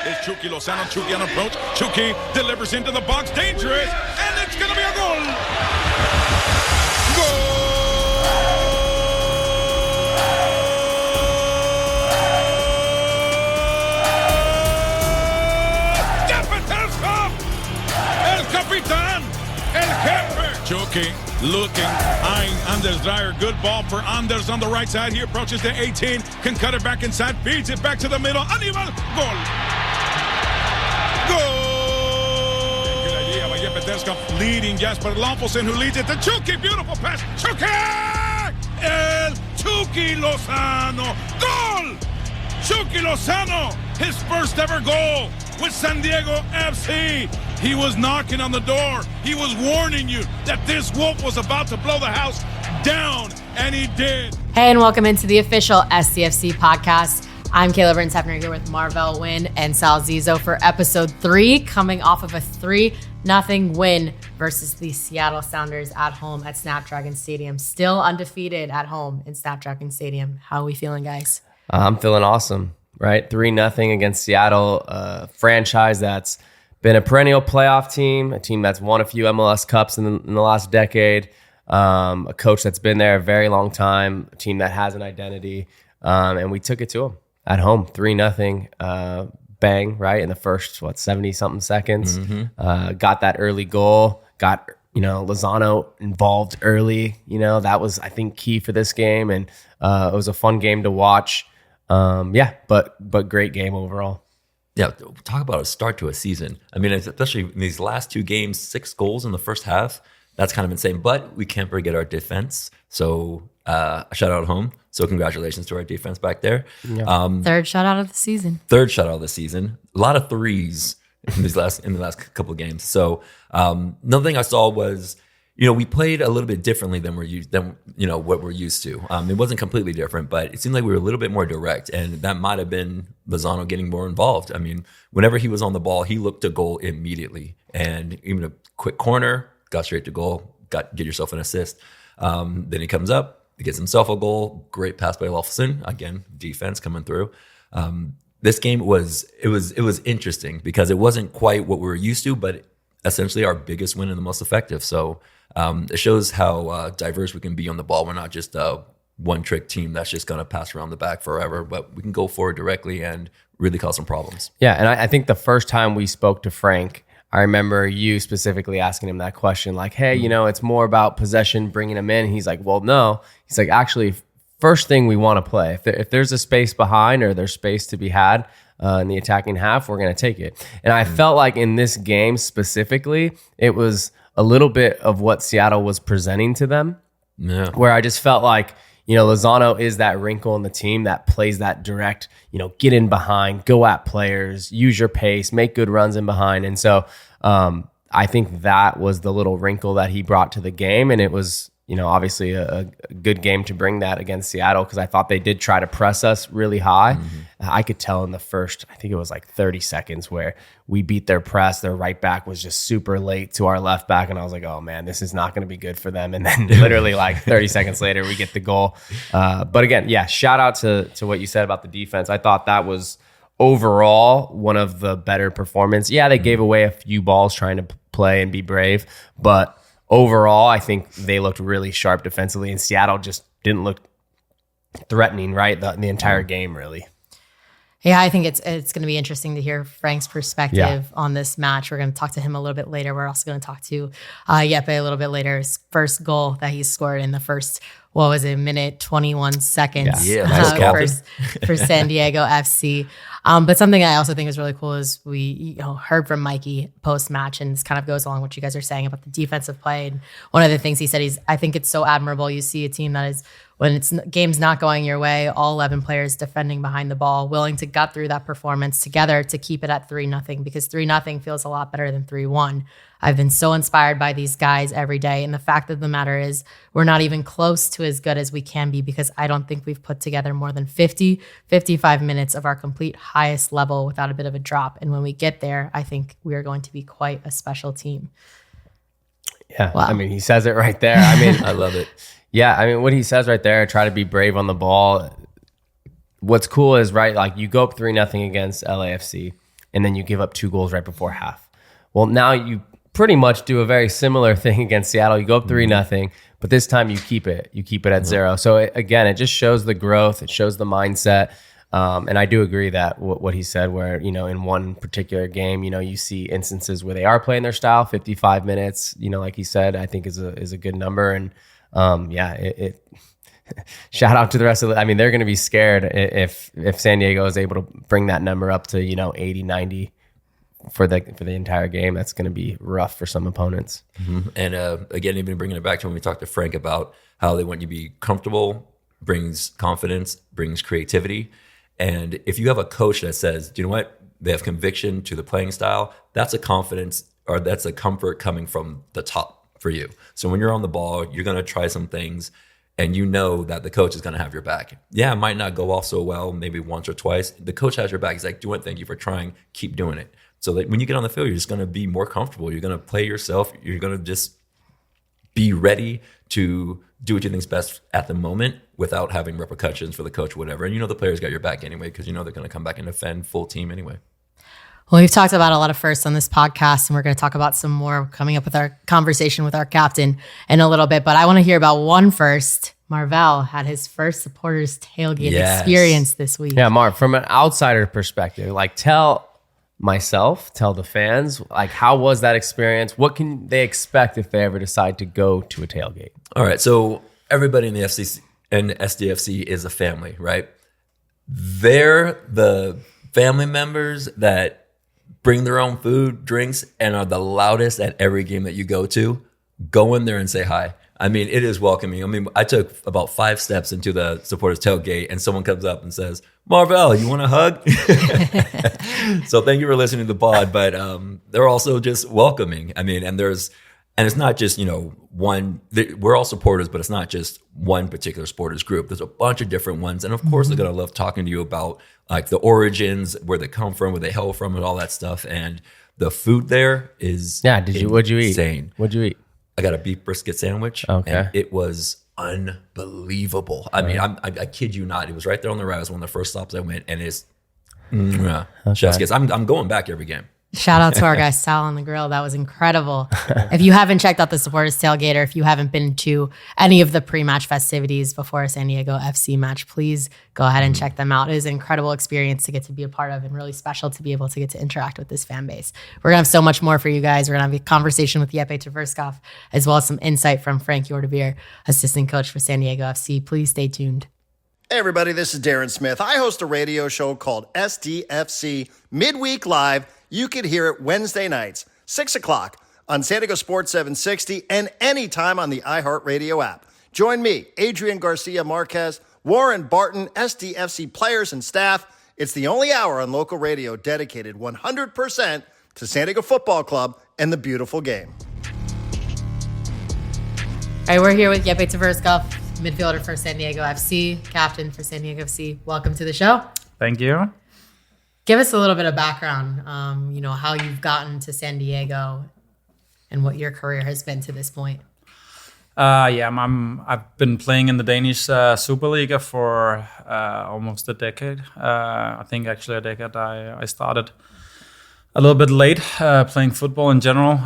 It's Chucky Lozano. Chucky on approach. Chucky delivers into the box. Dangerous. And it's going to be a goal. Goal! Jeppe Tverskov! El Capitan! El Jefe! Chucky looking, eyeing Anders Dreyer. Good ball for Anders on the right side. He approaches the 18, can cut it back inside, feeds it back to the middle. Animal, goal! Goal! Good idea by Jeppe Tverskov, leading Jesper Lomposen, who leads it to Chucky. Beautiful pass. Chucky! El Chucky Lozano. Goal! Chucky Lozano, his first ever goal with San Diego FC. He was knocking on the door. He was warning you that this wolf was about to blow the house down, and he did. Hey, and welcome into the official SDFC podcast. I'm Kaila Brins-Hefner here with Marvell Win and Sal Zizzo for episode 3, coming off of a 3-0 win versus the Seattle Sounders at home at Snapdragon Stadium. Still undefeated at home in Snapdragon Stadium. How are we feeling, guys? I'm feeling awesome, right? 3-0 against Seattle, a franchise that's been a perennial playoff team, a team that's won a few MLS Cups in the last decade, a coach that's been there a very long time, a team that has an identity, and we took it to them at home, 3-0, bang, right, in the first, 70-something seconds. Got that early goal, got, Lozano involved early. That was, I think, key for this game, and it was a fun game to watch. But great game overall. Yeah, talk about a start to a season. I mean, especially in these last 2 games, 6 goals in the first half. That's kind of insane. But we can't forget our defense. So a shout out home. So congratulations to our defense back there. Yeah. Third shutout of the season. A lot of threes in the last couple of games. So another thing I saw was, we played a little bit differently than what we're used to. It wasn't completely different, but it seemed like we were a little bit more direct, and that might have been Lozano getting more involved. I mean, whenever he was on the ball, he looked to goal immediately, and even a quick corner, got straight to goal, get yourself an assist. Then he comes up, he gets himself a goal. Great pass by Lofson. Again, defense coming through. This game was interesting because it wasn't quite what we were used to, but essentially our biggest win and the most effective. So it shows how diverse we can be on the ball. We're not just a one-trick team that's just going to pass around the back forever, but we can go forward directly and really cause some problems. Yeah, and I think the first time we spoke to Frank, I remember you specifically asking him that question, like, hey, it's more about possession, bringing him in. He's like, well, no. He's like, actually, first thing we want to play. If there's a space behind or there's space to be had in the attacking half, we're going to take it. And I felt like in this game specifically, it was a little bit of what Seattle was presenting to them, where I just felt like, Lozano is that wrinkle in the team that plays that direct, get in behind, go at players, use your pace, make good runs in behind. And so I think that was the little wrinkle that he brought to the game. And it was, obviously a good game to bring that against Seattle, because I thought they did try to press us really high. I could tell in the first, I think it was like 30 seconds where we beat their press. Their right back was just super late to our left back. And I was like, oh man, this is not going to be good for them. And then literally like 30 seconds later, we get the goal. But again, shout out to what you said about the defense. I thought that was overall one of the better performances. Yeah, they gave away a few balls trying to play and be brave, but overall, I think they looked really sharp defensively, and Seattle just didn't look threatening, right? The entire game, really. Yeah, I think it's going to be interesting to hear Frank's perspective on this match. We're going to talk to him a little bit later. We're also going to talk to Jeppe a little bit later. His first goal that he scored in the first, minute 21 seconds nice for San Diego FC. But something I also think is really cool is we heard from Mikey post-match, and this kind of goes along what you guys are saying about the defensive play. And one of the things he said is, I think it's so admirable. You see a team that is, when it's game's not going your way, all 11 players defending behind the ball, willing to gut through that performance together to keep it at 3-0, because 3-0 feels a lot better than 3-1. I've been so inspired by these guys every day. And the fact of the matter is we're not even close to as good as we can be, because I don't think we've put together more than 55 minutes of our complete highest level without a bit of a drop. And when we get there, I think we are going to be quite a special team. Yeah. Wow. I mean, he says it right there. I mean, I love it. Yeah. I mean, what he says right there, try to be brave on the ball. What's cool is, right, like you go up 3-0 against LAFC. and then you give up 2 goals right before half. Well, now you pretty much do a very similar thing against Seattle. You go up 3-0, but this time you keep it. You keep it at 0. So it just shows the growth. It shows the mindset. And I do agree that what he said, where, in one particular game, you see instances where they are playing their style, 55 minutes, like he said, I think is a good number. And shout out to the rest of they're going to be scared if San Diego is able to bring that number up to, 80, 90 for the entire game. That's going to be rough for some opponents. Mm-hmm. And again, even bringing it back to when we talked to Frank about how they want you to be comfortable, brings confidence, brings creativity. And if you have a coach that says, do you know what? They have conviction to the playing style, that's a confidence, or that's a comfort coming from the top for you. So when you're on the ball, you're going to try some things, and you know that the coach is going to have your back. Yeah, it might not go off so well, maybe once or twice. The coach has your back. He's like, do you know what? Thank you for trying. Keep doing it. So that when you get on the field, you're just going to be more comfortable. You're going to play yourself. You're going to just be ready to do what you think's best at the moment without having repercussions for the coach, whatever. And the players got your back anyway, because they're going to come back and defend full team anyway. Well, we've talked about a lot of firsts on this podcast, and we're going to talk about some more coming up with our conversation with our captain in a little bit. But I want to hear about one first. Marvell had his first supporters tailgate experience this week. Yeah, Marv, from an outsider perspective, tell the fans, how was that experience? What can they expect if they ever decide to go to a tailgate? All right, so everybody in the FCC and SDFC is a family, right? They're the family members that bring their own food, drinks, and are the loudest at every game that you go to. Go in there and say hi. It is welcoming. I took about 5 steps into the supporters tailgate, and someone comes up and says, Marvell, you want a hug? So thank you for listening to the pod, but they're also just welcoming. And it's not just, one, we're all supporters, but it's not just one particular supporters group. There's a bunch of different ones. And of course, they're going to love talking to you about the origins, where they come from, where they hail from, and all that stuff. And the food there is what'd you eat? Insane. What'd you eat? I got a beef brisket sandwich. Okay. And it was unbelievable. I kid you not. It was right there on the route. It was one of the first stops I went, and it's chef's kiss. I'm going back every game. Shout out to our guy Sal on the grill. That was incredible. If you haven't checked out the supporters tailgate, or if you haven't been to any of the pre-match festivities before a San Diego FC match, please go ahead and check them out. It is an incredible experience to get to be a part of, and really special to be able to get to interact with this fan base. We're going to have so much more for you guys. We're going to have a conversation with Jeppe Tverskov, as well as some insight from Frank Yordir, assistant coach for San Diego FC. Please stay tuned. Hey everybody, this is Darren Smith. I host a radio show called SDFC Midweek Live. You can hear it Wednesday nights, 6 o'clock on San Diego Sports 760 and anytime on the iHeartRadio app. Join me, Adrian Garcia Marquez, Warren Barton, SDFC players and staff. It's the only hour on local radio dedicated 100% to San Diego Football Club and the beautiful game. All right, we're here with Jeppe Tverskov, midfielder for San Diego FC, captain for San Diego FC. Welcome to the show. Thank you. Give us a little bit of background, how you've gotten to San Diego and what your career has been to this point. I've been playing in the Danish Superliga for almost a decade. I think actually a decade. I started a little bit late playing football in general.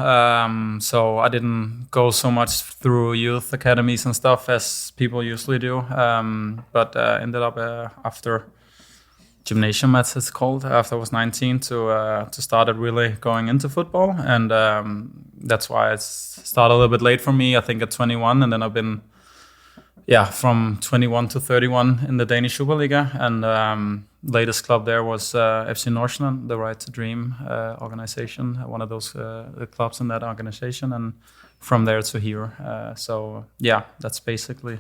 So I didn't go so much through youth academies and stuff as people usually do. But ended up after gymnasium, as it's called, after I was 19 to started really going into football. And that's why it started a little bit late for me, I think at 21. And then I've been, from 21 to 31 in the Danish Superliga. And latest club there was FC Nordsjælland, the Right to Dream organization, one of those clubs in that organization. And from there to here. That's basically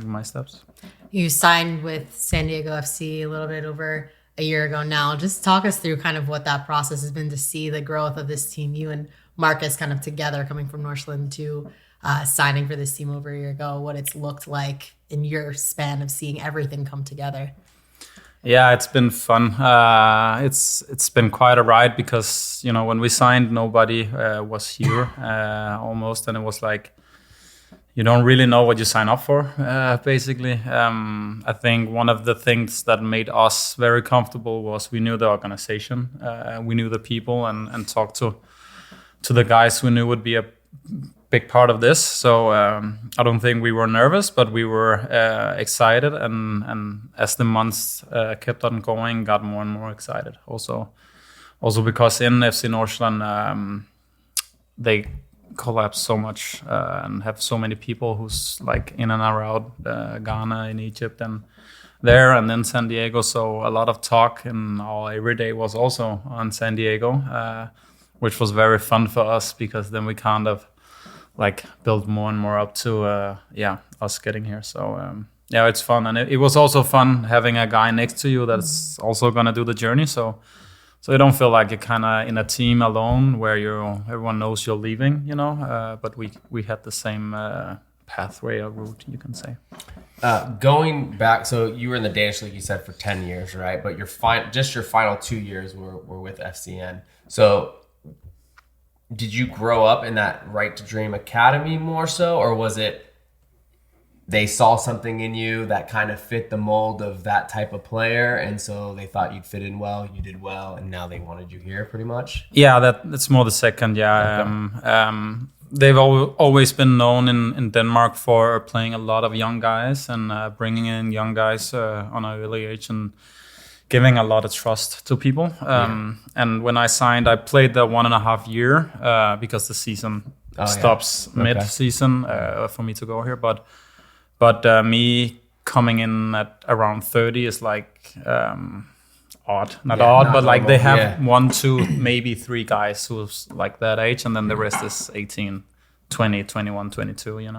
my steps. You signed with San Diego FC a little bit over a year ago now. Just talk us through kind of what that process has been to see the growth of this team. You and Marcus kind of together coming from Nordsjælland to signing for this team over a year ago, what it's looked like in your span of seeing everything come together. Yeah, it's been fun. It's been quite a ride because, when we signed, nobody was here almost. And it was like, you don't really know what you sign up for, basically. I think one of the things that made us very comfortable was we knew the organization, we knew the people, and talked to the guys we knew would be a big part of this. So I don't think we were nervous, but we were excited, and as the months kept on going, got more and more excited. Also because in FC Nordsjælland, they collapse so much and have so many people who's like in and around Ghana, in Egypt, and there, and then San Diego. So a lot of talk, and our everyday was also on San Diego, which was very fun for us, because then we kind of like built more and more up to us getting here. So it's fun, and it was also fun having a guy next to you that's also gonna do the journey. So you don't feel like you're kind of in a team alone where everyone knows you're leaving, but we had the same pathway or route, you can say. Going back, so you were in the Danish league, you said, for 10 years, right? But your final 2 years were with FCN. So did you grow up in that Right to Dream Academy more so, or was it they saw something in you that kind of fit the mold of that type of player, and so they thought you'd fit in well, you did well, and now they wanted you here, pretty much? Yeah, that's more the second. Yeah, okay. They've always been known in Denmark for playing a lot of young guys and bringing in young guys on an early age and giving a lot of trust to people. And when I signed, I played the 1.5 year because the season stops mid-season for me to go here, but me coming in at around 30 is like odd. Not odd, but like they have 1, 2, maybe 3 guys who's like that age, and then the rest is 18, 20, 21, 22,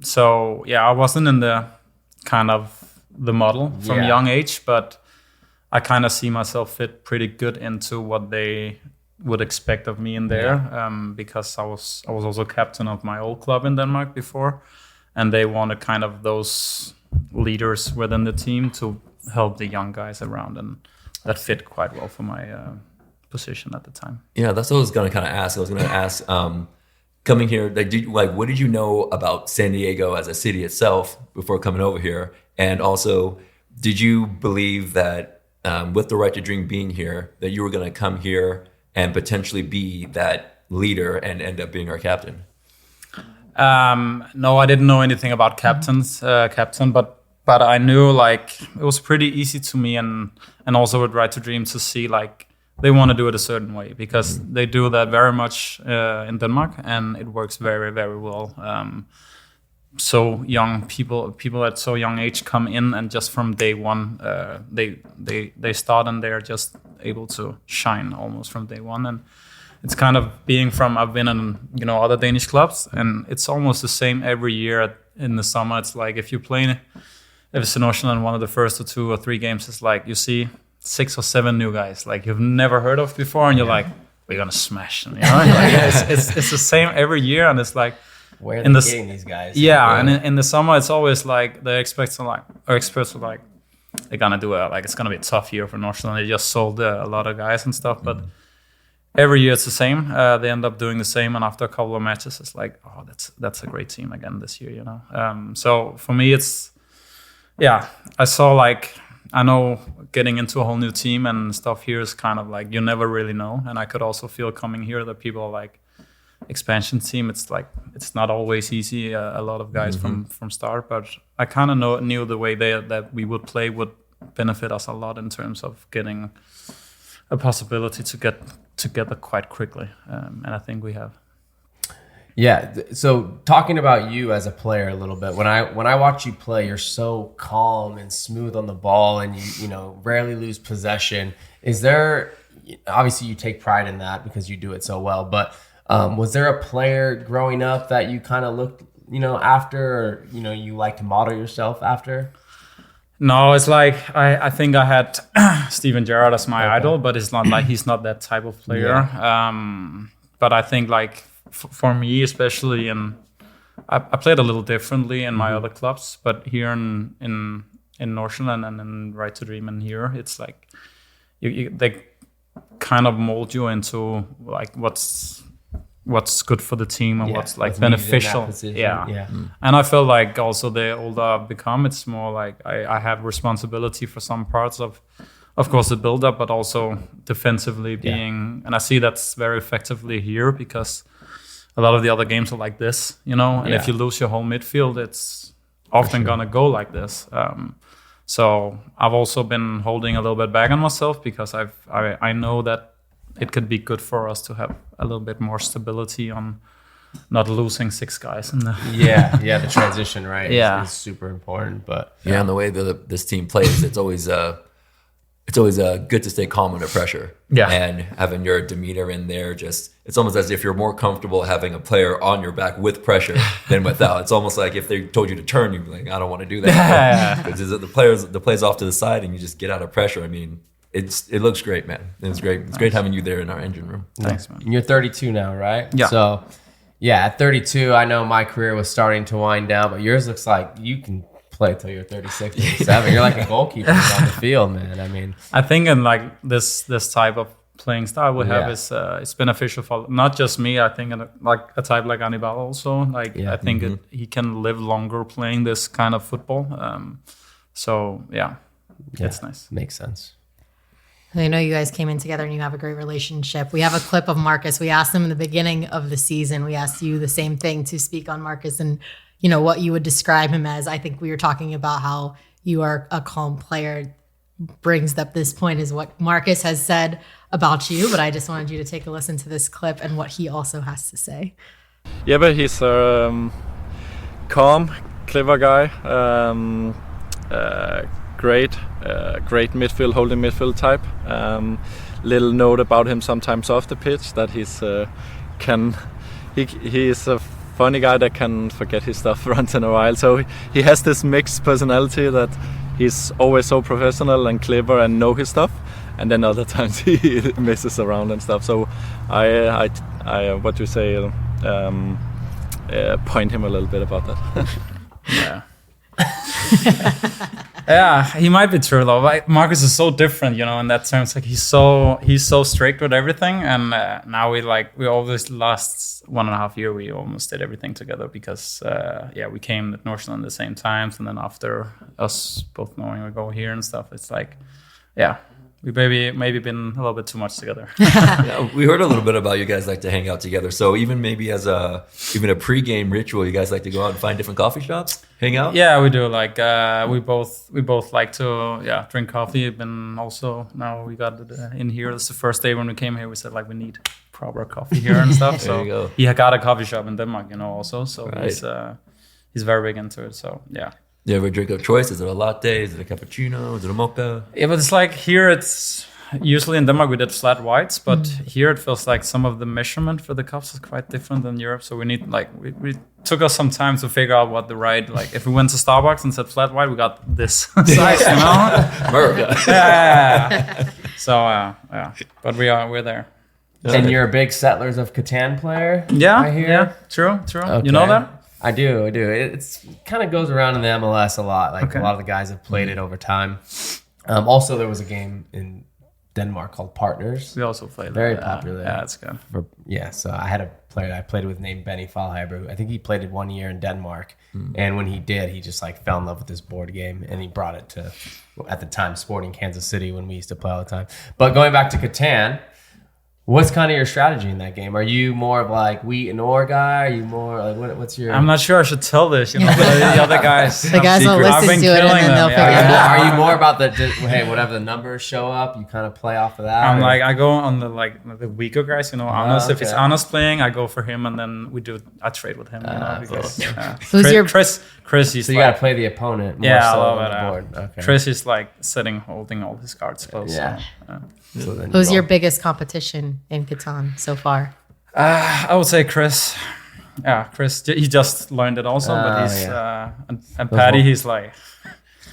So I wasn't in the kind of the model from young age, but I kind of see myself fit pretty good into what they would expect of me in there, because I was also captain of my old club in Denmark before. And they wanted kind of those leaders within the team to help the young guys around, and that fit quite well for my position at the time. Yeah, that's what I was going to kind of ask. I was going to ask, coming here, what did you know about San Diego as a city itself before coming over here? And also, did you believe that with the Right to Dream being here, that you were going to come here and potentially be that leader and end up being our captain? No, I didn't know anything about captain, but I knew like it was pretty easy to me, and also with Right to Dream, to see like they want to do it a certain way, because they do that very much in Denmark, and it works very, very well. So young people at so young age come in, and just from day one, they start, and they're just able to shine almost from day one. And it's kind of being from, I've been in other Danish clubs, and it's almost the same every year in the summer. It's like if you play FC Nordsjælland, one of the first 2 or 3 games, it's like you see 6 or 7 new guys like you've never heard of before, and you're like, we're gonna smash them. It's the same every year, and it's like, where are they getting these guys? Yeah, and in the summer it's always like the experts are like they're gonna do it's gonna be a tough year for Nordsjælland. They just sold a lot of guys and stuff, but every year it's the same. They end up doing the same, and after a couple of matches, it's like, oh, that's a great team again this year, So for me, it's I saw I know getting into a whole new team and stuff here is kind of like you never really know, and I could also feel coming here that people are like, expansion team. It's like it's not always easy. A lot of guys from start, but I kind of knew the way that we would play would benefit us a lot in terms of getting a possibility to get together quite quickly, and I think we have. Yeah. So talking about you as a player a little bit, when I watch you play, you're so calm and smooth on the ball, and you rarely lose possession. Is there, obviously you take pride in that because you do it so well, but was there a player growing up that you kind of looked after, or you like to model yourself after? No, it's like I think I had Steven Gerrard as my idol, but it's not like he's not that type of player. Yeah. But I think like for me especially, and I played a little differently in my other clubs, but here in Nordsjælland and in Right to Dream and here, it's like they kind of mold you into like what's what's good for the team and what's like what's needed in that beneficial. position. Yeah. And I feel like also the older I've become, it's more like I have responsibility for some parts of course, the build-up, but also defensively being, and I see that's very effectively here because a lot of the other games are like this, you know, and if you lose your whole midfield, it's often gonna go like this. So I've also been holding a little bit back on myself because I know that it could be good for us to have a little bit more stability on not losing 6 guys in the the transition, right? is super important. But and the way that this team plays, it's always good to stay calm under pressure. And having your demeanor in there, it's almost as if you're more comfortable having a player on your back with pressure than without. It's almost like if they told you to turn, you'd be like, I don't want to do that. Because the play's off to the side and you just get out of pressure. I mean, it looks great, man. It's great. It's great having you there in our engine room. Thanks, man. And you're 32 now, right? Yeah. So, at 32, I know my career was starting to wind down, but yours looks like you can play till you're 36, 37. You're like a goalkeeper on the field, man. I mean, I think in like this type of playing style we have is it's beneficial for not just me. I think like a type like Anibal also. Like I think he can live longer playing this kind of football. So it's nice. Makes sense. I know you guys came in together and you have a great relationship. We have a clip of Marcus. We asked him in the beginning of the season. We asked you the same thing to speak on Marcus and, you know, what you would describe him as. I think we were talking about how you are a calm player. Brings up this point is what Marcus has said about you, but I just wanted you to take a listen to this clip and what he also has to say. Yeah, but he's a calm, clever guy. Great holding midfield type. Little note about him sometimes off the pitch that he is a funny guy that can forget his stuff once in a while. So he has this mixed personality that he's always so professional and clever and know his stuff, and then other times he messes around and stuff. So I what you say, point him a little bit about that. Yeah, he might be true though. Like, Marcus is so different, you know, in that terms. Like he's so strict with everything, and now we always last 1.5 years we almost did everything together because we came at Northland at the same times, and then after us both knowing we go here and stuff, it's like we maybe been a little bit too much together. We heard a little bit about you guys like to hang out together. So even maybe as a pre-game ritual, you guys like to go out and find different coffee shops, hang out. Yeah, we do. Like we both like to drink coffee. Been also now we got it in here. This is the first day when we came here. We said like we need proper coffee here and stuff. So you go. He got a coffee shop in Denmark, you know, also. So Right. he's very big into it. So yeah. You ever drink of choice? Is it a latte? Is it a cappuccino? Is it a mocha? Yeah, but it's like here it's usually in Denmark we did flat whites, but here it feels like some of the measurement for the cups is quite different than Europe. So we need we took us some time to figure out what the right, like if we went to Starbucks and said flat white, we got this size, you know? America. Yeah. So but we're there. And you're a big Settlers of Catan player? Yeah, I hear? yeah, true. Okay. You know that? I do. It's kind of goes around in the MLS a lot. Like a lot of the guys have played it over time. Also, there was a game in Denmark called Partners. We also played Very popular. Yeah, it's good. So I had a player I played with named Benny Fallheiber. I think he played it 1 year in Denmark. And when he did, he just like fell in love with this board game and he brought it to, at the time, Sporting Kansas City when we used to play all the time. But going back to Catan, what's kind of your strategy in that game? Are you more of like wheat and ore guy? Are you more like what's your? I'm not sure I should tell this. You know, the other guys. The guys will I've listen been to it and killing then they'll them, figure it out. Are you more about hey, whatever the numbers show up, you kind of play off of that? I'm like I go on the weaker guys. You know, Honest. If it's Honest playing, I go for him, and then I trade with him. You know, because Chris. He's so you got to play the opponent. More I so love than it. the board. Okay. Chris is like holding all his cards close. Yeah. So, Who's your biggest competition in Catan so far? I would say Chris. Yeah, Chris. He just learned it also, but he's and Patty. He's like.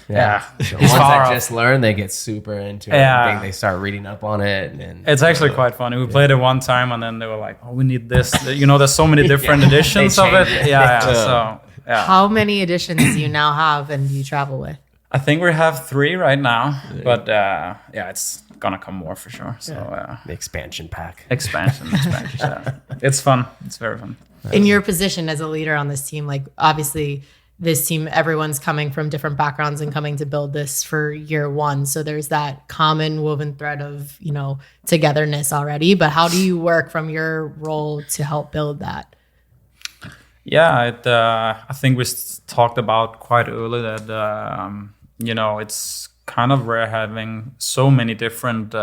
Yeah, the ones that just learn, they get super into it. Yeah. They start reading up on it, and it's actually quite funny. We played it one time, and then they were like, "Oh, we need this." You know, there's so many different editions of it. Yeah. So, How many editions do you now have, and do you travel with? I think we have 3 right now, but it's gonna come more for sure. So the expansion pack. Expansion. Yeah. It's fun. It's very fun. In your position as a leader on this team, like obviously this team, everyone's coming from different backgrounds and coming to build this for year one. So there's that common woven thread of, you know, togetherness already. But how do you work from your role to help build that? Yeah, I think we talked about quite early that, you know, it's kind of rare having so many different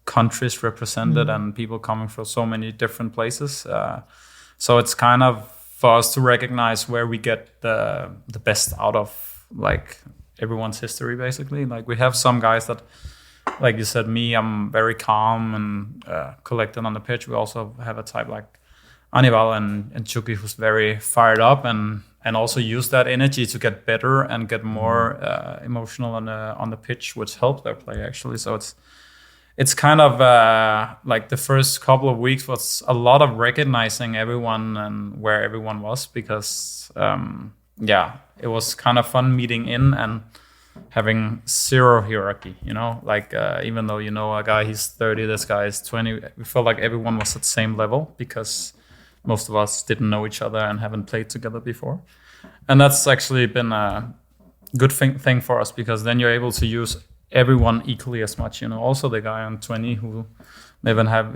countries represented and people coming from so many different places. So it's kind of for us to recognize where we get the best out of like everyone's history, basically. Like we have some guys that, like you said, I'm very calm and collected on the pitch. We also have a type like Anibal and Chucky who's very fired up and also use that energy to get better and get more emotional on the pitch, which helped their play actually. So it's kind of like the first couple of weeks was a lot of recognizing everyone and where everyone was because it was kind of fun meeting in and having zero hierarchy, you know, like even though you know a guy he's 30, this guy is 20, we felt like everyone was at the same level because most of us didn't know each other and haven't played together before. And that's actually been a good thing for us because then you're able to use everyone equally as much. You know, also the guy on 20 who maybe have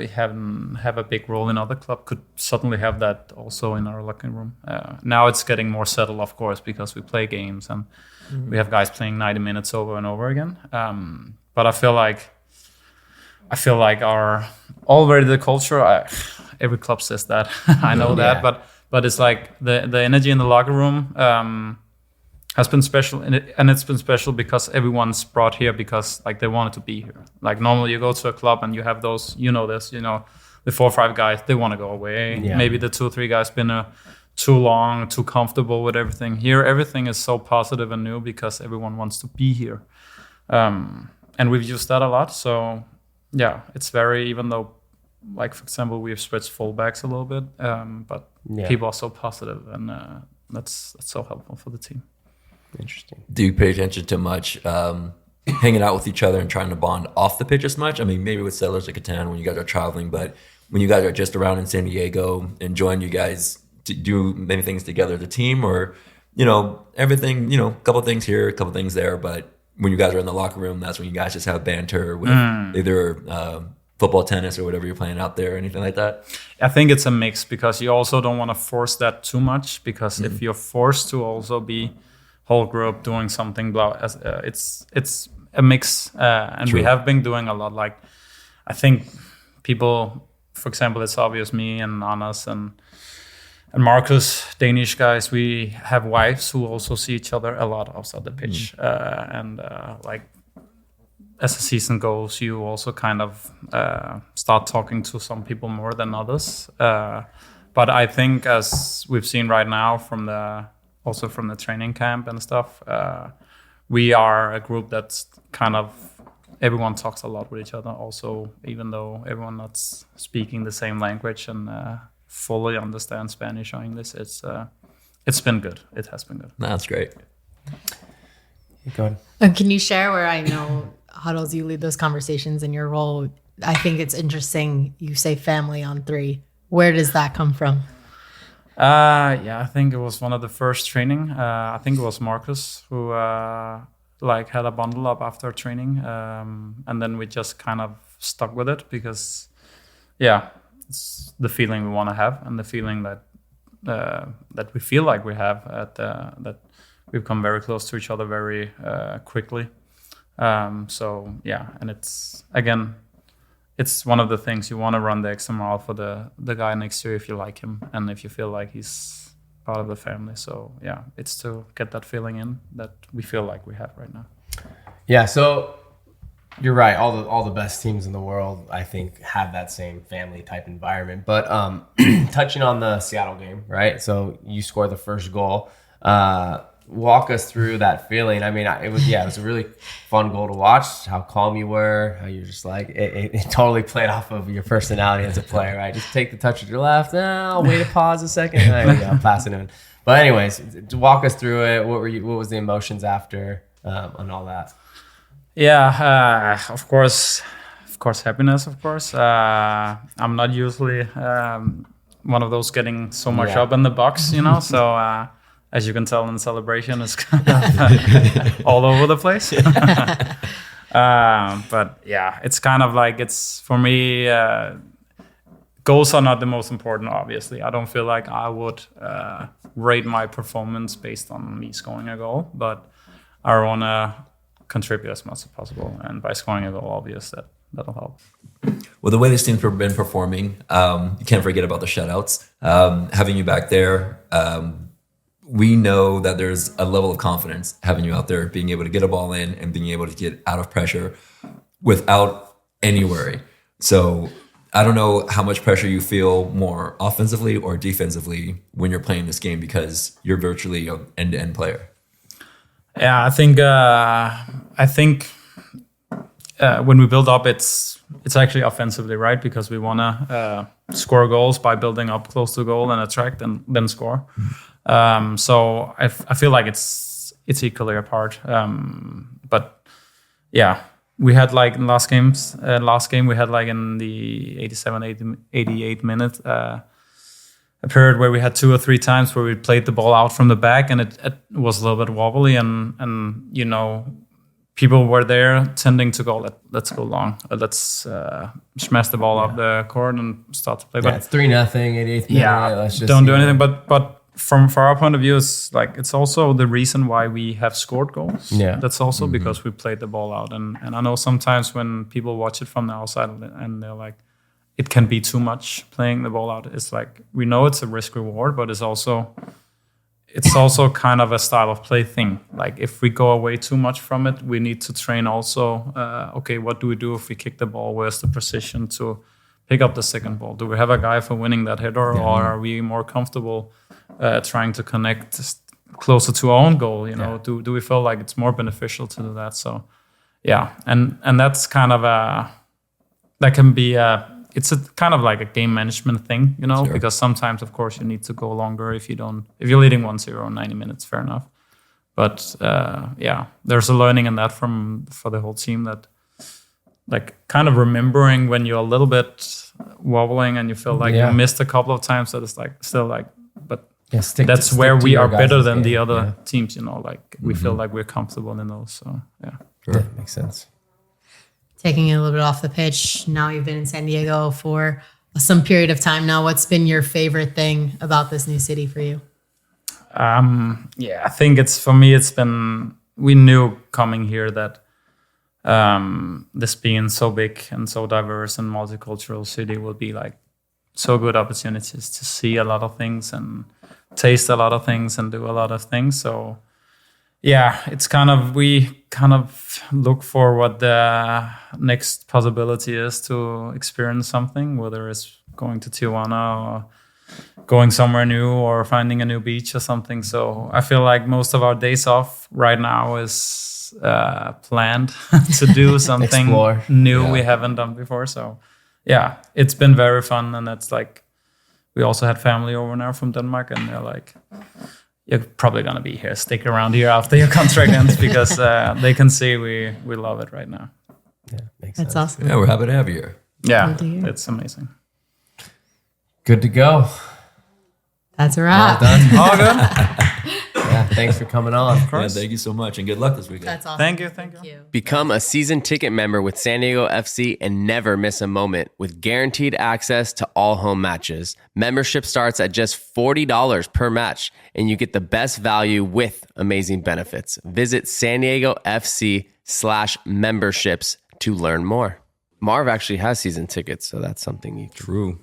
a big role in other club could suddenly have that also in our locker room. Now it's getting more settled, of course, because we play games and we have guys playing 90 minutes over and over again. But I feel like our already the culture. Every club says that. I know that, but it's like the energy in the locker room has been special, and it's been special because everyone's brought here because like they wanted to be here. Like normally you go to a club and you have those, you know this, you know, the 4 or 5 guys they want to go away. Yeah. Maybe the 2 or 3 guys been too long, too comfortable with everything. Here everything is so positive and new because everyone wants to be here, and we've used that a lot. So yeah, it's very even though. Like, for example, we have switched fullbacks a little bit, but people are so positive, and that's so helpful for the team. Interesting. Do you pay attention to much hanging out with each other and trying to bond off the pitch as much? I mean, maybe with Settlers of Catan when you guys are traveling, but when you guys are just around in San Diego, enjoying you guys to do many things together as a team or, you know, everything, you know, a couple things here, a couple things there, but when you guys are in the locker room, that's when you guys just have banter with either football, tennis, or whatever you're playing out there, or anything like that? I think it's a mix because you also don't want to force that too much because if you're forced to also be whole group doing something, it's a mix, and we have been doing a lot. Like I think people, for example, it's obvious me and Anas and Marcus, Danish guys, we have wives who also see each other a lot outside the pitch, and like. As the season goes, you also kind of start talking to some people more than others. But I think, as we've seen right now from the training camp and stuff, we are a group that's kind of everyone talks a lot with each other. Also, even though everyone not speaking the same language and fully understand Spanish or English, it's been good. It has been good. That's great. Go ahead. Can you share where I know huddles you lead those conversations in your role? I think it's interesting you say family on 3. Where does that come from? I think it was one of the first training. I think it was Marcus who like had a bundle up after training, and then we just kind of stuck with it because it's the feeling we want to have and the feeling that we feel like we have that we've come very close to each other very quickly. And it's one of the things you want to run the extra mile for the guy next to you if you like him and if you feel like he's part of the family. So it's to get that feeling in that we feel like we have right now. Yeah, so you're right. All the best teams in the world, I think, have that same family type environment. But touching on the Seattle game, right? So you scored the first goal. Walk us through that feeling. I mean, it was a really fun goal to watch. How calm you were. How you're just like it totally played off of your personality as a player, right? Just take the touch with your left. I'll wait a pause a second. There you go, pass it in. But anyways, to walk us through it. What was the emotions after? and all that? Yeah, of course, happiness. Of course, I'm not usually one of those getting so much up in the box, So as you can tell in the celebration, it's kind of all over the place. But yeah, it's kind of like it's for me. Goals are not the most important, obviously. I don't feel like I would rate my performance based on me scoring a goal, but I want to contribute as much as possible. And by scoring a goal, obviously, that'll help. Well, the way this team's been performing, you can't forget about the shutouts. Having you back there, we know that there's a level of confidence having you out there, being able to get a ball in and being able to get out of pressure without any worry. So I don't know how much pressure you feel more offensively or defensively when you're playing this game because you're virtually an end-to-end player. Yeah, I think when we build up, it's actually offensively, right? Because we want to score goals by building up close to goal and attract and then score. So I feel like it's equally apart. But yeah, we had like in last game we had like in the 88 minute a period where we had 2 or 3 times where we played the ball out from the back and it was a little bit wobbly and people were there tending to go, let's go long. Let's smash the ball up the court and start to play. Yeah, but it's 3-0, 88th minute. Let's just don't do anything. But from our point of view, it's also the reason why we have scored goals. Yeah. That's also because we played the ball out. And I know sometimes when people watch it from the outside and they're like, it can be too much playing the ball out. It's like, we know it's a risk reward, but it's also kind of a style of play thing. Like if we go away too much from it, we need to train also, okay, what do we do if we kick the ball? Where's the precision to pick up the second ball? Do we have a guy for winning that header or are we more comfortable trying to connect closer to our own goal? Do we feel like it's more beneficial to do that? So yeah, and that's kind of that can be it's a kind of like a game management thing, Sure. because sometimes, of course, you need to go longer if you're leading 1-0 in 90 minutes, fair enough. But there's a learning in that for the whole team that like kind of remembering when you're a little bit wobbling and you feel like you missed a couple of times that it's like still like, but that's where we are better than the other teams, like we feel like we're comfortable in those. So yeah. Sure. Yeah, makes sense. Taking it a little bit off the pitch. Now you've been in San Diego for some period of time now. What's been your favorite thing about this new city for you? I think we knew coming here that this being so big and so diverse and multicultural city will be like so good opportunities to see a lot of things and taste a lot of things and do a lot of things. So yeah, we kind of look for what the next possibility is to experience something, whether it's going to Tijuana or going somewhere new or finding a new beach or something. So I feel like most of our days off right now is planned to do something new we haven't done before. So yeah, it's been very fun. And that's like, we also had family over now from Denmark and they're like, you're probably going to be here. Stick around here after your contract ends because they can see we love it right now. Yeah, makes sense. That's awesome. Yeah, we're happy to have you here. Yeah, it's amazing. Good to go. That's a wrap. Well done. All good. Yeah, thanks for coming on. Of course. Yeah, thank you so much and good luck this weekend. That's awesome. Thank you. Become a season ticket member with San Diego FC and never miss a moment with guaranteed access to all home matches. Membership starts at just $40 per match, and you get the best value with amazing benefits. Visit San Diego FC/memberships to learn more. Marv actually has season tickets, so that's something you can. True.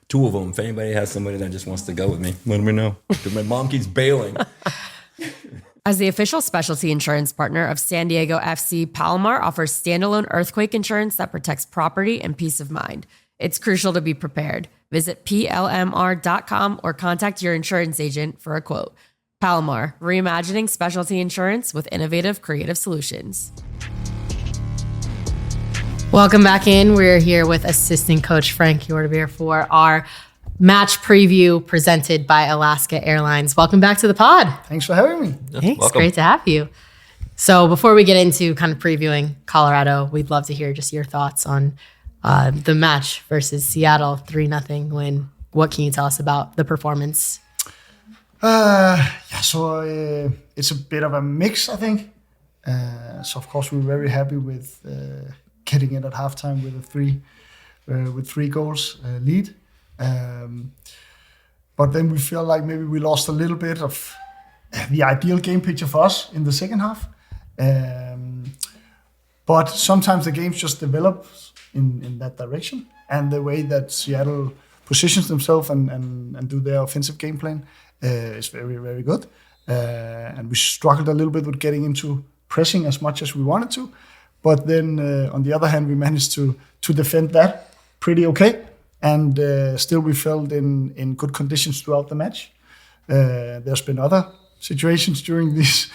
2 of them. If anybody has somebody that just wants to go with me, let me know. Because my mom keeps bailing. As the official specialty insurance partner of San Diego FC, Palomar offers standalone earthquake insurance that protects property and peace of mind. It's crucial to be prepared. Visit PLMR.com or contact your insurance agent for a quote. Palomar, reimagining specialty insurance with innovative, creative solutions. Welcome back in. We're here with assistant coach Frank Hjortebjerg for our match preview presented by Alaska Airlines. Welcome back to the pod. Thanks for having me. Thanks. welcome. Great to have you. So before we get into kind of previewing Colorado, we'd love to hear just your thoughts on the match versus Seattle, 3-0 win. What can you tell us about the performance? It's a bit of a mix, I think. So of course we're very happy with getting it at halftime with three goals lead. But then we feel like maybe we lost a little bit of the ideal game picture for us in the second half. But sometimes the games just develop in that direction, and the way that Seattle positions themselves and do their offensive game plan is very, very good. And we struggled a little bit with getting into pressing as much as we wanted to. But then on the other hand, we managed to defend that pretty okay. And still we felt in good conditions throughout the match. There's been other situations during these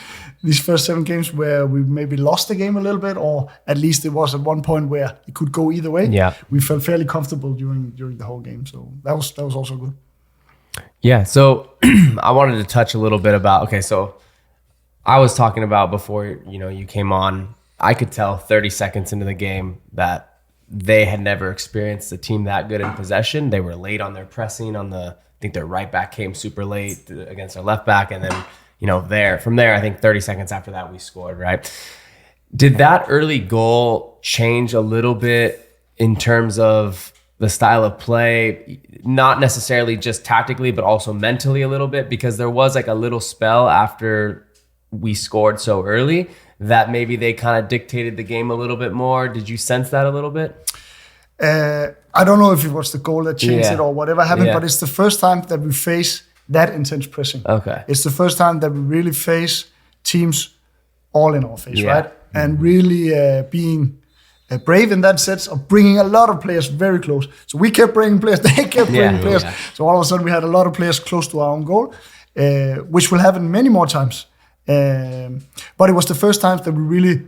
first 7 games where we maybe lost the game a little bit, or at least it was at one point where it could go either way. Yeah. We felt fairly comfortable during the whole game. So that was also good. Yeah, so I wanted to touch a little bit about, okay, so I was talking about before, you came on, I could tell 30 seconds into the game that they had never experienced a team that good in possession. They were late on their pressing I think their right back came super late against their left back. And then, from there, I think 30 seconds after that, we scored, right? Did that early goal change a little bit in terms of the style of play, not necessarily just tactically, but also mentally a little bit? Because there was like a little spell after we scored so early that maybe they kind of dictated the game a little bit more. Did you sense that a little bit? I don't know if it was the goal that changed it or whatever happened, but it's the first time that we face that intense pressing. Okay. It's the first time that we really face teams all in our face, right? And really being brave in that sense of bringing a lot of players very close. So we kept bringing players, they kept bringing players. Yeah. So all of a sudden we had a lot of players close to our own goal, which will happen many more times. But it was the first time that we really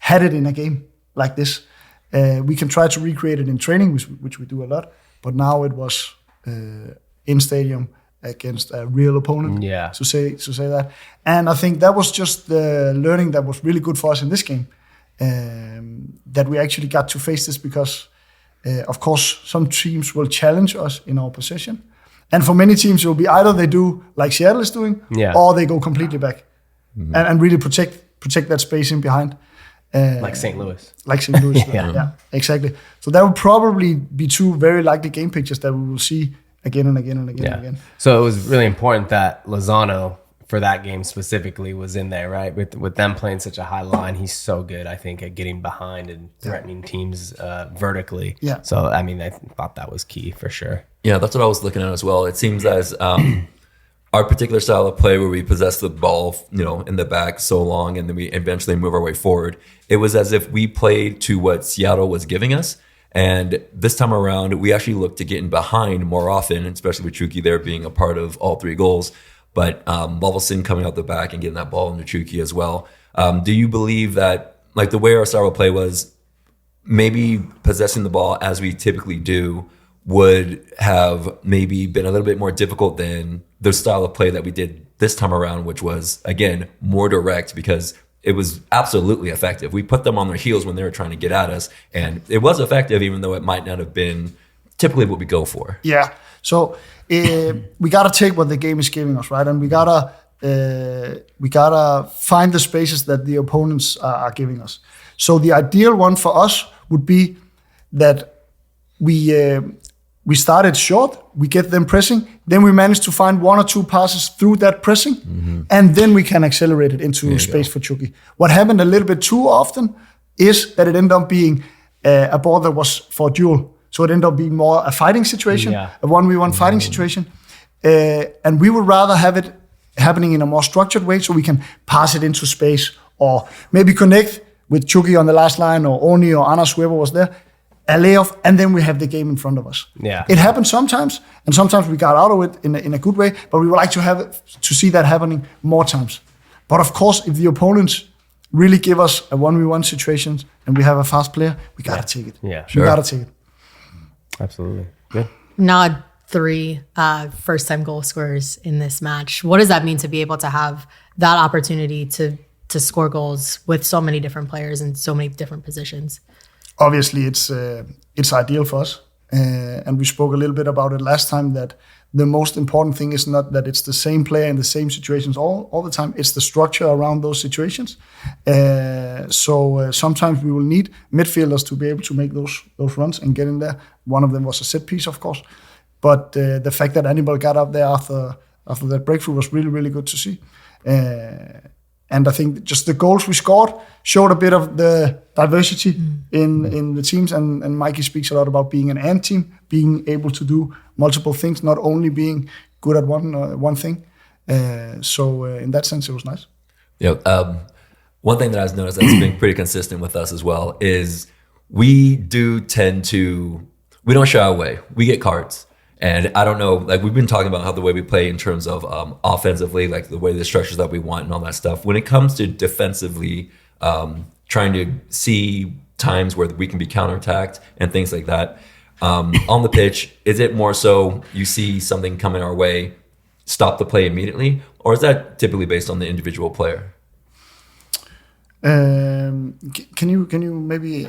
had it in a game like this. We can try to recreate it in training, which we do a lot, but now it was in stadium against a real opponent, to say that. And I think that was just the learning that was really good for us in this game, that we actually got to face this because, of course, some teams will challenge us in our possession. And for many teams, it will be either they do like Seattle is doing, or they go completely back and really protect that space in behind. Like St. Louis. Like St. Louis, yeah, exactly. So that will probably be 2 very likely game pictures that we will see again and again and again and again. So it was really important that Lozano, for that game specifically, was in there, right? With them playing such a high line, he's so good, I think, at getting behind and threatening teams vertically. Yeah. So, I mean, I thought that was key for sure. Yeah, that's what I was looking at as well. It seems as our particular style of play where we possess the ball, in the back so long and then we eventually move our way forward, it was as if we played to what Seattle was giving us. And this time around, we actually looked to get in behind more often, especially with Chucky there being a part of all 3 goals. But Volvesen coming out the back and getting that ball into Chucky as well. Do you believe that, like the way our style of play was, maybe possessing the ball as we typically do would have maybe been a little bit more difficult than the style of play that we did this time around, which was, again, more direct because it was absolutely effective. We put them on their heels when they were trying to get at us, and it was effective even though it might not have been typically what we go for. Yeah, so we got to take what the game is giving us, right? And we got to find the spaces that the opponents are giving us. So the ideal one for us would be that we started short, we get them pressing, then we manage to find 1 or 2 passes through that pressing, and then we can accelerate it into space for Chucky. What happened a little bit too often is that it ended up being a ball that was for a duel. So it ended up being more a fighting situation, a 1v1 fighting situation. And we would rather have it happening in a more structured way so we can pass it into space or maybe connect with Chucky on the last line or Oni or Anders, whoever was there, a layoff, and then we have the game in front of us. Yeah, it happens sometimes, and sometimes we got out of it in a good way, but we would like to see that happening more times. But of course, if the opponents really give us a 1v1 situation and we have a fast player, we gotta take it. Yeah, sure. We gotta take it. Absolutely. Good. Now 3 first-time goal scorers in this match. What does that mean to be able to have that opportunity to to score goals with so many different players in so many different positions? Obviously, it's ideal for us, and we spoke a little bit about it last time, that the most important thing is not that it's the same player in the same situations all the time. It's the structure around those situations. So sometimes we will need midfielders to be able to make those runs and get in there. One of them was a set piece, of course. But the fact that Hannibal got up there after that breakthrough was really, really good to see. And I think just the goals we scored showed a bit of the diversity in the teams. And Mikey speaks a lot about being an ant team, being able to do multiple things, not only being good at one thing. So in that sense, it was nice. Yeah. One thing that I've noticed that's been pretty consistent with us as well is we don't shy away. We get cards. And I don't know, like we've been talking about how the way we play in terms of offensively, like the way the structures that we want and all that stuff. When it comes to defensively, trying to see times where we can be counterattacked and things like that. On the pitch, is it more so you see something coming our way, stop the play immediately? Or is that typically based on the individual player? Can you maybe...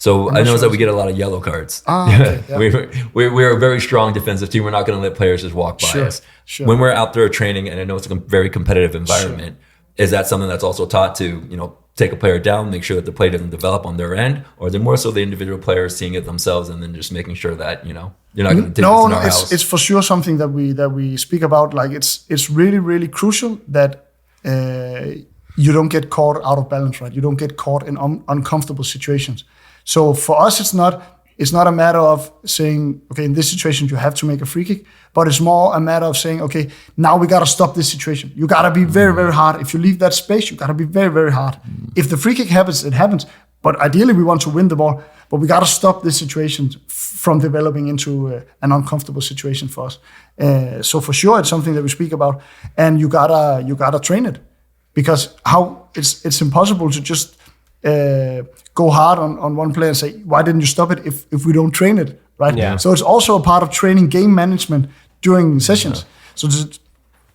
So I noticed that we get a lot of yellow cards. Okay, yeah. We're a very strong defensive team. We're not going to let players just walk by us. Sure. When we're out there training, and I know it's a very competitive environment, is that something that's also taught to, take a player down, make sure that the play doesn't develop on their end? Or is it more so the individual players seeing it themselves and then just making sure that, you're not going to take this in our house? It's for sure something that we speak about. Like it's really, really crucial that you don't get caught out of balance, right? You don't get caught in uncomfortable situations. So for us, it's not a matter of saying, okay, in this situation, you have to make a free kick, but it's more a matter of saying, okay, now we got to stop this situation. You got to be very, very hard. If you leave that space, you got to be very, very hard. If the free kick happens, it happens. But ideally, we want to win the ball, but we got to stop this situation from developing into an uncomfortable situation for us. So for sure, it's something that we speak about, and you gotta train it, because it's impossible to just go hard on one player and say, why didn't you stop it if we don't train it, right? Yeah. So it's also a part of training game management during sessions. So just,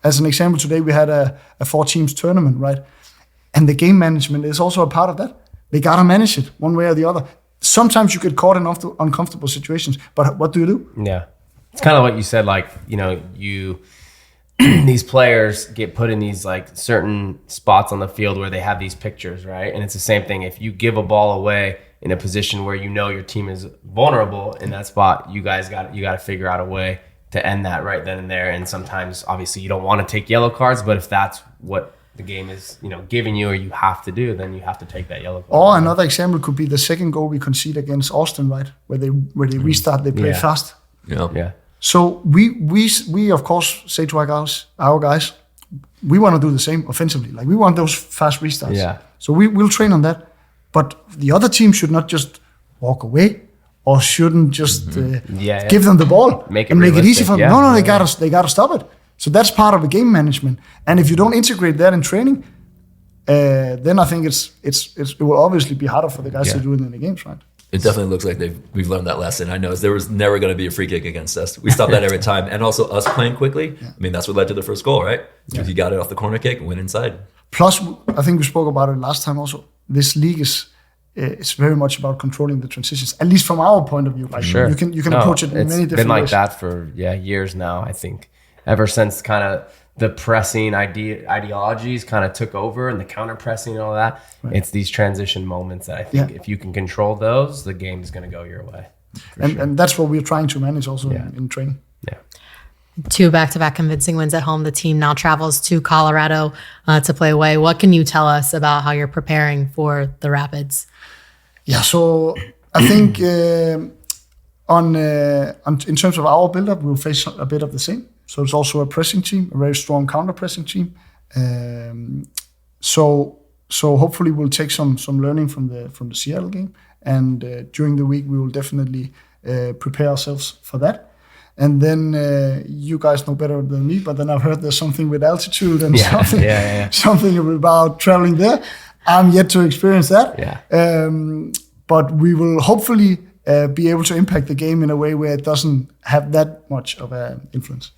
as an example, today we had a 4 teams tournament, right? And the game management is also a part of that. They got to manage it one way or the other. Sometimes you get caught in uncomfortable situations, but what do you do? Yeah. It's kind of what you said, like, these players get put in these like certain spots on the field where they have these pictures, right? And it's the same thing. If you give a ball away in a position where your team is vulnerable in that spot, you got to figure out a way to end that right then and there. And sometimes, obviously, you don't want to take yellow cards, but if that's what the game is, giving you or you have to do, then you have to take that yellow card. Or another example could be the second goal we concede against Austin, right? Where they restart, they play fast. Yeah. So we of course say to our guys, we want to do the same offensively. Like we want those fast restarts. Yeah. So we'll train on that. But the other team should not just walk away, or shouldn't just give them the ball make it easy for them. Yeah. No, they gotta stop it. So that's part of the game management. And if you don't integrate that in training, then I think it will obviously be harder for the guys to do it in the games, right? It definitely looks like we've learned that lesson. I know there was never going to be a free kick against us. We stopped that every time. And also us playing quickly. I mean, that's what led to the first goal, right? Because you got it off the corner kick and went inside. Plus, I think we spoke about it last time also. This league it's very much about controlling the transitions, at least from our point of view. Like sure. You can approach it in many different ways. It's been like that for years now, I think. Ever since kind of the pressing ideologies kind of took over and the counter pressing and all that. Right. It's these transition moments that I think if you can control those, the game is going to go your way. And that's what we're trying to manage also in training. Yeah. 2 back-to-back convincing wins at home. The team now travels to Colorado to play away. What can you tell us about how you're preparing for the Rapids? Yeah, so I think in terms of our build-up, we'll face a bit of the same. So it's also a pressing team, a very strong counter-pressing team. So hopefully we'll take some learning from the Seattle game, and during the week we will definitely prepare ourselves for that. And then you guys know better than me, but then I've heard there's something with altitude and something about traveling there. I'm yet to experience that. Yeah. But we will hopefully be able to impact the game in a way where it doesn't have that much of an influence.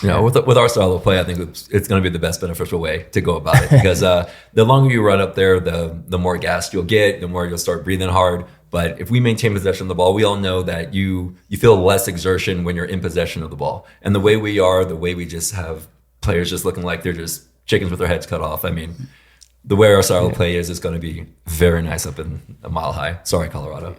with our style of play, I think it's going to be the best beneficial way to go about it because the longer you run up there, the more gas you'll get, the more you'll start breathing hard. But if we maintain possession of the ball, we all know that you feel less exertion when you're in possession of the ball. And the way we just have players just looking like they're just chickens with their heads cut off. I mean, the way our style of play is going to be very nice up in a Mile High. Sorry, Colorado.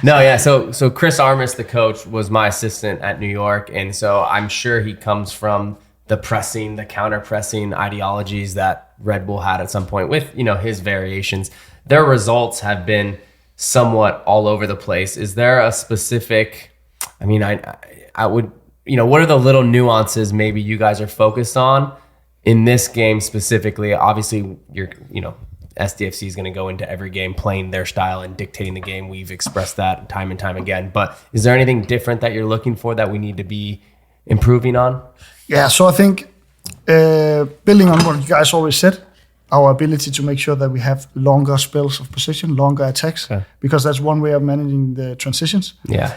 No, yeah. So Chris Armas, the coach, was my assistant at New York. And so I'm sure he comes from the pressing, the counter pressing ideologies that Red Bull had at some point with, his variations. Their results have been somewhat all over the place. Is there a specific, I would, what are the little nuances maybe you guys are focused on in this game specifically? Obviously, SDFC is going to go into every game playing their style and dictating the game. We've expressed that time and time again. But is there anything different that you're looking for that we need to be improving on? Yeah, so I think building on what you guys always said, our ability to make sure that we have longer spells of possession, longer attacks, because that's one way of managing the transitions. Yeah.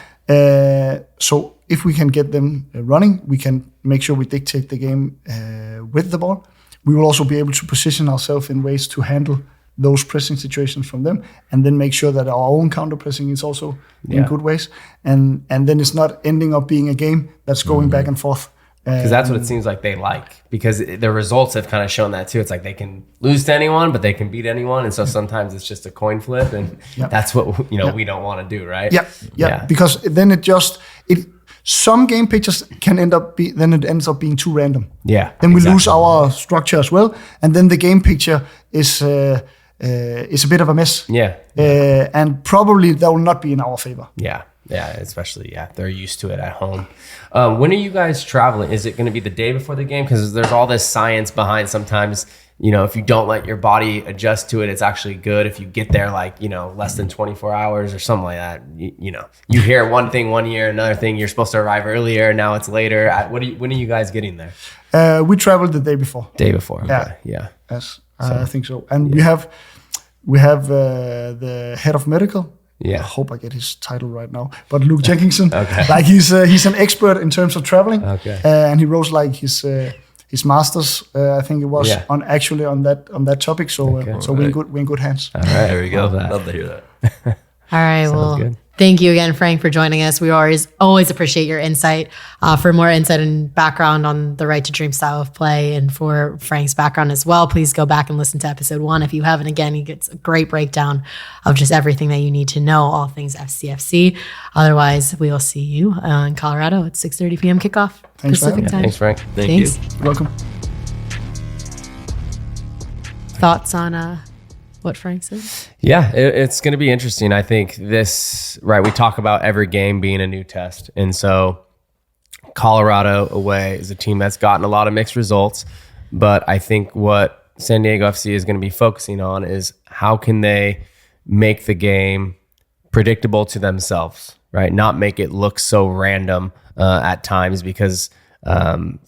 So if we can get them running, we can make sure we dictate the game with the ball. We will also be able to position ourselves in ways to handle those pressing situations from them, and then make sure that our own counter pressing is also in good ways. And then it's not ending up being a game that's going back and forth. Because that's what it seems like they like. Because the results have kind of shown that too. It's like they can lose to anyone, but they can beat anyone. And so sometimes it's just a coin flip, and that's what we don't want to do, right? Yeah. Because then some game pictures can end up it ends up being too random. Yeah. Then we lose our structure as well, and then the game picture is a bit of a mess. Yeah. And probably that will not be in our favor. Yeah, especially, they're used to it at home. When are you guys traveling? Is it going to be the day before the game? Because there's all this science behind sometimes, if you don't let your body adjust to it, it's actually good. If you get there less than 24 hours or something like that, you hear one thing one year, another thing, you're supposed to arrive earlier, now it's later. When are you guys getting there? We traveled the day before. Day before, okay. Yeah. Yes, I think so. And we have the head of medical. Yeah, I hope I get his title right now. But Luke Jenkinson, he's an expert in terms of traveling. Okay, and he wrote his masters. I think it was on that topic. So we're in good hands. All right, there we go. Love to hear that. All right, well, good. Thank you again, Frank, for joining us. We always appreciate your insight. For more insight and background on the Right to Dream style of play, and for Frank's background as well, please go back and listen to episode 1 if you haven't. Again, he gets a great breakdown of just everything that you need to know, all things SDFC. Otherwise, we will see you in Colorado at 6:30 p.m. kickoff Pacific time. Thanks, Frank. Thanks. You're welcome. Thoughts on what Frank said? Yeah, it's going to be interesting. I think we talk about every game being a new test. And so Colorado away is a team that's gotten a lot of mixed results. But I think what San Diego FC is going to be focusing on is how can they make the game predictable to themselves, right? Not make it look so random at times, because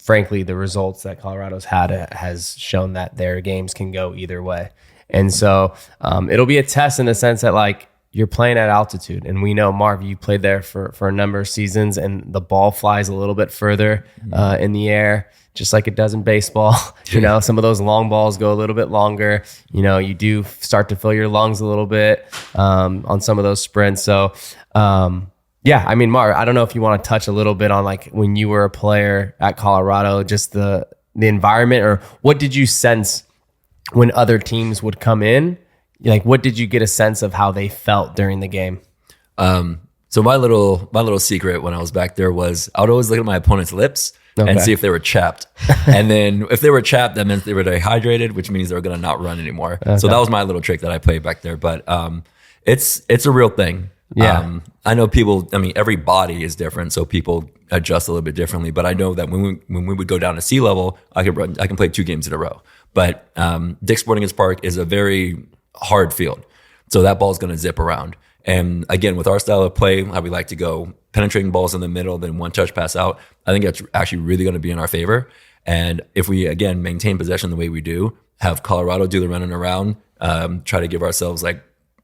frankly, the results that Colorado's had has shown that their games can go either way. And so it'll be a test in the sense that you're playing at altitude, and we know, Marv, you played there for a number of seasons, and the ball flies a little bit further in the air, just like it does in baseball. Some of those long balls go a little bit longer. You do start to fill your lungs a little bit on some of those sprints. So Marv, I don't know if you want to touch a little bit on when you were a player at Colorado, just the environment, or what did you sense when other teams would come in? What did you get a sense of how they felt during the game? So my little secret when I was back there was I would always look at my opponent's lips and see if they were chapped. And then if they were chapped, that meant they were dehydrated, which means they were going to not run anymore. Okay. So that was my little trick that I played back there. But it's a real thing. Yeah. I know people, every body is different, so people adjust a little bit differently. But I know that when we would go down to sea level, I can play 2 games in a row. But Dick's Sporting Goods Park is a very hard field, so that ball's going to zip around. And again, with our style of play, how we like to go penetrating balls in the middle, then one touch pass out, I think that's actually really going to be in our favor. And if we, again, maintain possession the way we do, have Colorado do the running around, try to give ourselves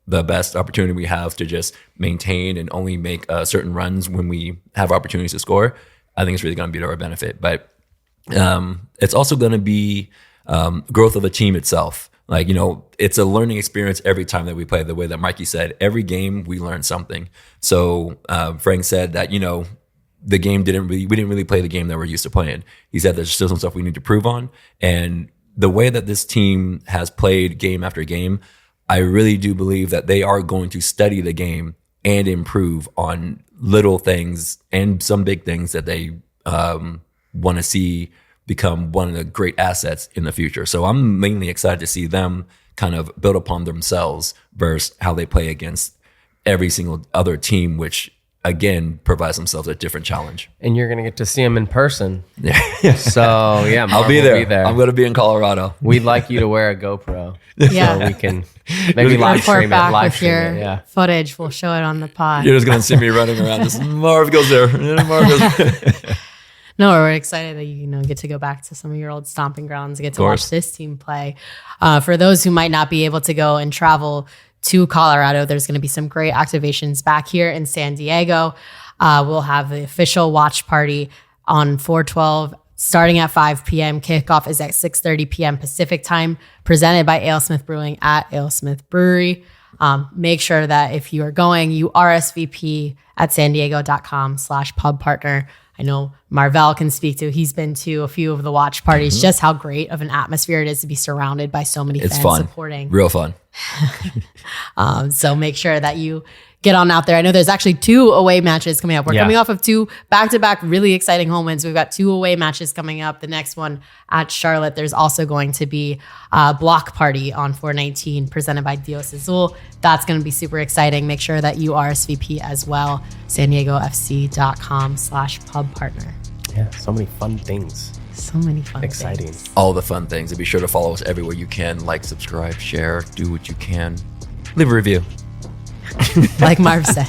the best opportunity we have to just maintain and only make certain runs when we have opportunities to score, I think it's really going to be to our benefit. But it's also going to be growth of a team itself. Like, it's a learning experience every time that we play. The way that Mikey said, every game we learn something. So Frank said that, the game we didn't really play the game that we're used to playing. He said there's still some stuff we need to prove on. And the way that this team has played game after game, I really do believe that they are going to study the game and improve on little things and some big things that they want to see become one of the great assets in the future. So I'm mainly excited to see them kind of build upon themselves versus how they play against every single other team, which again provides themselves a different challenge. And you're going to get to see them in person. So yeah, I'll be there. I'm going to be in Colorado. We'd like you to wear a GoPro. Yeah. So we can maybe live stream it. With your footage. We'll show it on the pod. You're just going to see me running around. Just Marv goes there. Marv goes there. No, we're excited that you get to go back to some of your old stomping grounds, get to watch this team play. For those who might not be able to go and travel to Colorado, there's going to be some great activations back here in San Diego. We'll have the official watch party on 4/12 starting at 5 p.m. Kickoff is at 6:30 p.m. Pacific time, presented by AleSmith Brewing at AleSmith Brewery. Make sure that if you are going, you RSVP at sandiego.com/pub partner. I know Marvell can speak to. He's been to a few of the watch parties. Just how great of an atmosphere it is to be surrounded by so many fans supporting. Real fun. So make sure that you get on out there. I know there's actually 2 away matches coming up. We're coming off of 2 back-to-back really exciting home wins. We've got 2 away matches coming up. The next one at Charlotte. There's also going to be a block party on 4/19 presented by Dios Azul. That's going to be super exciting. Make sure that you RSVP as well. SanDiegoFC.com/pub partner. Yeah, so many fun things. So many fun Exciting. things. All the fun things. And be sure to follow us everywhere you can. Like, subscribe, share, do what you can. Leave a review. Like Marv said.